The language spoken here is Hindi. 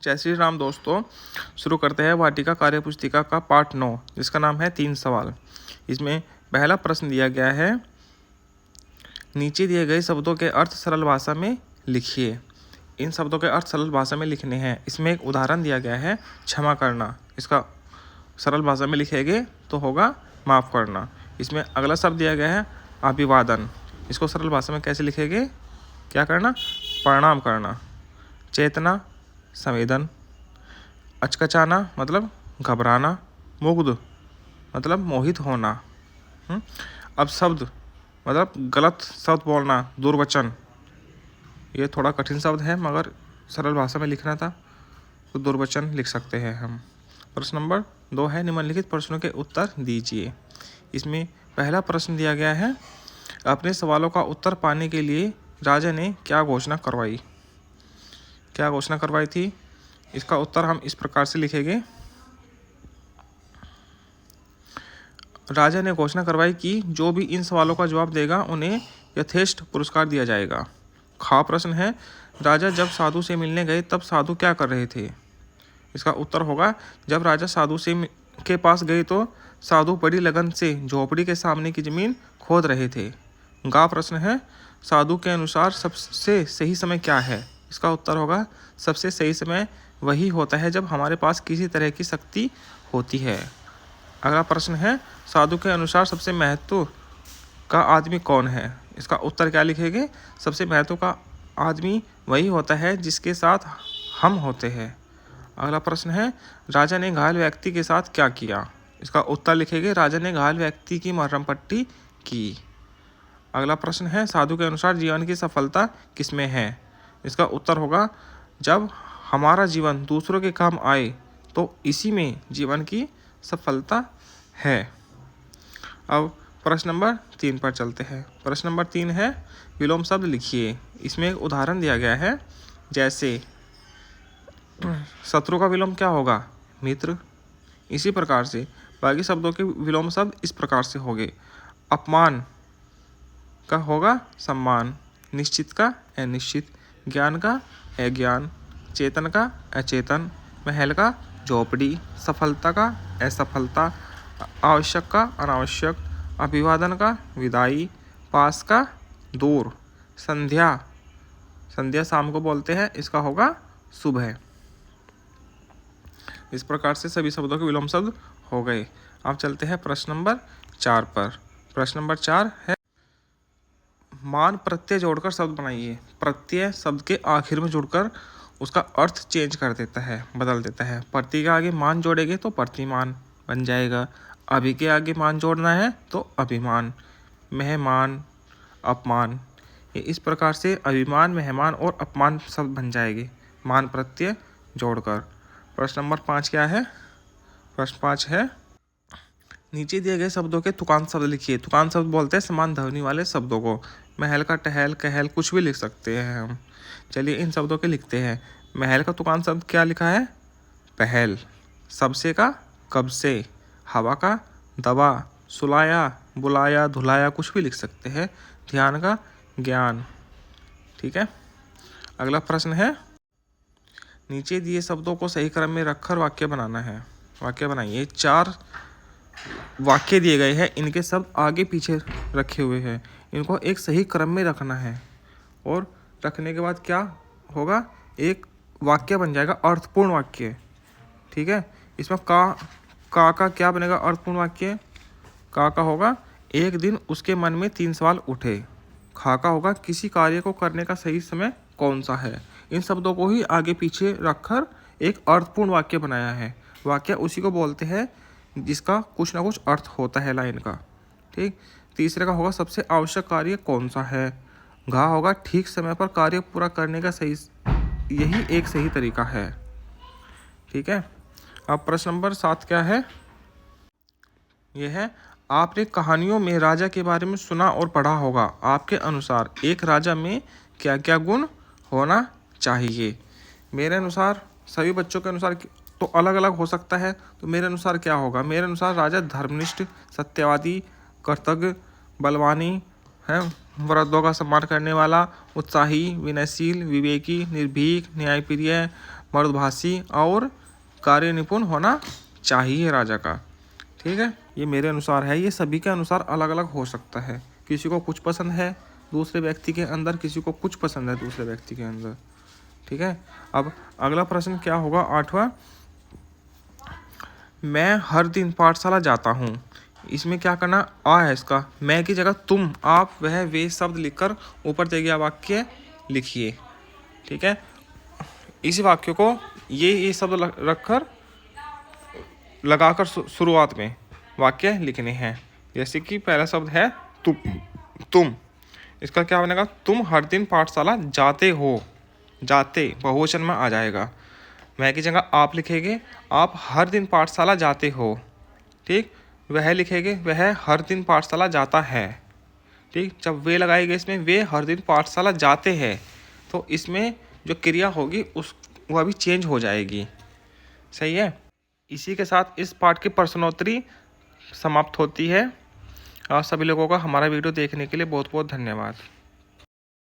जय श्री राम दोस्तों, शुरू करते हैं वाटिका कार्य पुस्तिका का पाठ 9, जिसका नाम है 3 सवाल। इसमें पहला प्रश्न दिया गया है, नीचे दिए गए शब्दों के अर्थ सरल भाषा में लिखिए। इन शब्दों के अर्थ सरल भाषा में लिखने हैं। इसमें एक उदाहरण दिया गया है, क्षमा करना। इसका सरल भाषा में लिखेंगे तो होगा माफ़ करना। इसमें अगला शब्द दिया गया है, अभिवादन। इसको सरल भाषा में कैसे लिखेंगे? क्या करना? प्रणाम करना। चेतना, संवेदन। अचकचाना मतलब घबराना। मुग्ध मतलब मोहित होना। अब शब्द मतलब गलत शब्द बोलना, दुर्वचन। ये थोड़ा कठिन शब्द है मगर सरल भाषा में लिखना था तो दुर्वचन लिख सकते हैं हम। प्रश्न नंबर 2 है, निम्नलिखित प्रश्नों के उत्तर दीजिए। इसमें पहला प्रश्न दिया गया है, अपने सवालों का उत्तर पाने के लिए राजा ने क्या घोषणा करवाई? क्या घोषणा करवाई थी? इसका उत्तर हम इस प्रकार से लिखेंगे, राजा ने घोषणा करवाई कि जो भी इन सवालों का जवाब देगा उन्हें यथेष्ट पुरस्कार दिया जाएगा। खा प्रश्न है, राजा जब साधु से मिलने गए तब साधु क्या कर रहे थे? इसका उत्तर होगा, जब राजा साधु से के पास गए तो साधु बड़ी लगन से झोपड़ी के सामने की जमीन खोद रहे थे। गा प्रश्न है, साधु के अनुसार सबसे सही समय क्या है? इसका उत्तर होगा, सबसे सही समय वही होता है जब हमारे पास किसी तरह की शक्ति होती है। अगला प्रश्न है, साधु के अनुसार सबसे महत्व का आदमी कौन है? इसका उत्तर क्या लिखेंगे? सबसे महत्व का आदमी वही होता है जिसके साथ हम होते हैं। अगला प्रश्न है, राजा ने घायल व्यक्ति के साथ क्या किया? इसका उत्तर लिखेंगे, राजा ने घायल व्यक्ति की मरहम पट्टी की। अगला प्रश्न है, साधु के अनुसार जीवन की सफलता किसमें है? इसका उत्तर होगा, जब हमारा जीवन दूसरों के काम आए तो इसी में जीवन की सफलता है। अब प्रश्न नंबर 3 पर चलते हैं। प्रश्न नंबर 3 है, विलोम शब्द लिखिए। इसमें एक उदाहरण दिया गया है, जैसे शत्रु का विलोम क्या होगा? मित्र। इसी प्रकार से बाकी शब्दों के विलोम शब्द इस प्रकार से होंगे। अपमान का होगा सम्मान, निश्चित का अनिश्चित, ज्ञान का अज्ञान, चेतन का अचेतन, महल का झोपड़ी, सफलता का असफलता, आवश्यक का अनावश्यक, अभिवादन का विदाई, पास का दूर, संध्या, संध्या शाम को बोलते हैं, इसका होगा सुबह। इस प्रकार से सभी शब्दों के विलोम शब्द हो गए। अब चलते हैं प्रश्न नंबर 4 पर। प्रश्न नंबर 4 है, मान प्रत्यय जोड़कर शब्द बनाइए। प्रत्यय शब्द के आखिर में जुड़कर उसका अर्थ चेंज कर देता है, बदल देता है। प्रति के आगे मान जोड़ेंगे तो प्रतिमान बन जाएगा। अभि के आगे मान जोड़ना है तो अभिमान, मेहमान, अपमान। ये इस प्रकार से अभिमान, मेहमान और अपमान शब्द बन जाएंगे मान प्रत्यय जोड़कर। प्रश्न नंबर 5 क्या है? प्रश्न 5 है, नीचे दिए गए शब्दों के तुकांत शब्द लिखिए। तुकांत शब्द बोलते हैं समान ध्वनि वाले शब्दों को। महल का टहल, कहल, कुछ भी लिख सकते हैं हम। चलिए इन शब्दों के लिखते हैं। महल का तुकांत शब्द क्या लिखा है? पहल। सबसे का कब से, हवा का दबा, सुलाया, बुलाया, धुलाया, कुछ भी लिख सकते हैं। ध्यान का ज्ञान। ठीक है। अगला प्रश्न है, नीचे दिए शब्दों को सही क्रम में रखकर वाक्य बनाना है। वाक्य बनाइए। 4 वाक्य दिए गए हैं, इनके शब्द आगे पीछे रखे हुए हैं। इनको एक सही क्रम में रखना है और रखने के बाद क्या होगा? एक वाक्य बन जाएगा, अर्थपूर्ण वाक्य। ठीक है। इसमें का क्या बनेगा? अर्थपूर्ण वाक्य। का होगा, एक दिन उसके मन में 3 सवाल उठे। खा का होगा, किसी कार्य को करने का सही समय कौन सा है। इन शब्दों को ही आगे पीछे रखकर एक अर्थपूर्ण वाक्य बनाया है। वाक्य उसी को बोलते हैं जिसका कुछ ना कुछ अर्थ होता है लाइन का। ठीक। तीसरे का होगा, सबसे आवश्यक कार्य कौन सा है। घा होगा, ठीक समय पर कार्य पूरा करने का सही, यही एक सही तरीका है। ठीक है। अब प्रश्न नंबर 7 क्या है? यह है, आपने कहानियों में राजा के बारे में सुना और पढ़ा होगा। आपके अनुसार एक राजा में क्या क्या गुण होना चाहिए? मेरे अनुसार, सभी बच्चों के अनुसार तो अलग अलग हो सकता है, तो मेरे अनुसार क्या होगा? मेरे अनुसार राजा धर्मनिष्ठ, सत्यवादी, कृतज्ञ, बलवानी है, वृद्धों का सम्मान करने वाला, उत्साही, विनयशील, विवेकी, निर्भीक, न्यायप्रिय, मृदुभाषी और कार्य निपुण होना चाहिए राजा का। ठीक है, ये मेरे अनुसार है, ये सभी के अनुसार अलग अलग हो सकता है। किसी को कुछ पसंद है दूसरे व्यक्ति के अंदर, किसी को कुछ पसंद है दूसरे व्यक्ति के अंदर। ठीक है, अब अगला प्रश्न क्या होगा 8वां, मैं हर दिन पाठशाला जाता हूँ। इसमें क्या करना, आ है इसका, मैं की जगह तुम, आप, वह, वे शब्द लिखकर ऊपर दिए गया वाक्य लिखिए। ठीक है, इस वाक्य को ये शब्द रखकर लगाकर शुरुआत में वाक्य लिखने हैं। जैसे कि पहला शब्द है तुम, इसका क्या बनेगा, तुम हर दिन पाठशाला जाते हो, जाते बहुवचन में आ जाएगा। मैं की जगह आप लिखेंगे, आप हर दिन पाठशाला जाते हो। ठीक, वह लिखेंगे, वह हर दिन पाठशाला जाता है। ठीक, जब वे लगाएंगे इसमें, वे हर दिन पाठशाला जाते हैं, तो इसमें जो क्रिया होगी उस वह भी चेंज हो जाएगी। सही है, इसी के साथ इस पाठ की प्रश्नोत्तरी समाप्त होती है। और सभी लोगों का हमारा वीडियो देखने के लिए बहुत बहुत धन्यवाद।